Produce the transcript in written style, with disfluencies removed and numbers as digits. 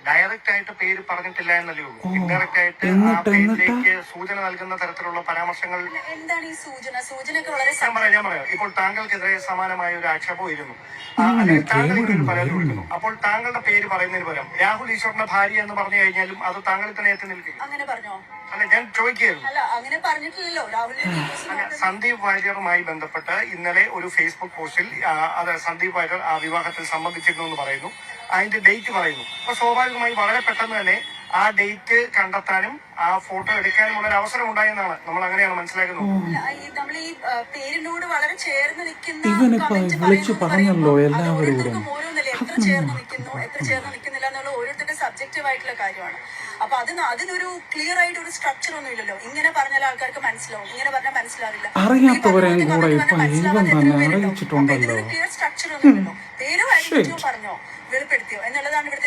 Direct ആയിട്ട് പേര് പറഞ്ഞിട്ടില്ല എന്നല്ലേ ഉള്ളൂ. ഇൻഡയറക്റ്റ് ആയിട്ട് ആ പേരിലേക്ക് സൂചന നൽകുന്ന തരത്തിലുള്ള പരാമർശങ്ങൾ. എന്താണ് ഈ സൂചന? സൂചനയൊക്കെ വളരെ ഞാൻ പറയാം. ഇപ്പോൾ താങ്കൾക്കെതിരെ സമാനമായ ഒരു ആക്ഷേപം ഇരുന്നു, അല്ലെങ്കിൽ താങ്കൾ ഇങ്ങനെ പരാതി കൊടുക്കുന്നു. അപ്പോൾ താങ്കളുടെ പേര് പറയുന്നതിന് പകരം രാഹുൽ ഈശ്വറിന്റെ ഭാര്യ എന്ന് പറഞ്ഞു കഴിഞ്ഞാലും അത് താങ്കളിൽ തന്നെ എത്തി നിൽക്കും. അങ്ങനെ പറഞ്ഞോ? അല്ല, ഞാൻ ചോദിക്കുകയായിരുന്നു. അല്ല, അങ്ങനെ പറഞ്ഞിട്ടില്ലല്ലോ രാഹുൽ. സന്ദീപ് വാര്യറുമായി ബന്ധപ്പെട്ട് ഇന്നലെ ഒരു ഫേസ്ബുക്ക് പോസ്റ്റിൽ അത് സന്ദീപ് വാര്യർ ആ വിവാഹത്തിൽ സംബന്ധിച്ചിരുന്നു എന്ന് പറയുന്നു. അതിന്റെ ഡേറ്റ് പറയുന്നു. അപ്പൊ സ്വാഭാവികമായി വളരെ പെട്ടെന്ന് തന്നെ ആ ഡേറ്റ് കണ്ടെത്താനും ആ ഫോട്ടോ എടുക്കാനുമുള്ള ഒരു അവസരം ഉണ്ടായെന്നാണ് നമ്മൾ അങ്ങനെയാണ് മനസ്സിലാക്കുന്നത്. നമ്മൾ ഈ പേരിനോട് വളരെ ചേർന്ന് വിളിച്ചു പറഞ്ഞല്ലോ എല്ലാവരോടും. എത്ര ചേർന്ന് നിൽക്കുന്നില്ല എന്നുള്ള ഓരോരുത്തരുടെ സബ്ജക്റ്റീവ് ആയിട്ടുള്ള കാര്യമാണ്. അപ്പൊ അതിനൊരു ക്ലിയർ ആയിട്ട് ഒരു സ്ട്രക്ചർ ഒന്നും ഇല്ലല്ലോ. ഇങ്ങനെ പറഞ്ഞാൽ ആൾക്കാർക്ക് മനസ്സിലാവും, ഇങ്ങനെ പറഞ്ഞാൽ മനസ്സിലാവില്ല. അറിയാത്തവരെയും കൂടെ ഇപ്പൊ ഈവൻ തന്നെ അറിയിച്ചിട്ടുണ്ടല്ലോ. ഇതിനൊരു ക്ലിയർ സ്ട്രക്ചർ ഒന്നും ഇല്ലല്ലോ. പേരും ഐഡന്റിറ്റിയോ പറഞ്ഞോ വെളിപ്പെടുത്തിയോ എന്നുള്ളതാണ് ഇവിടുത്തെ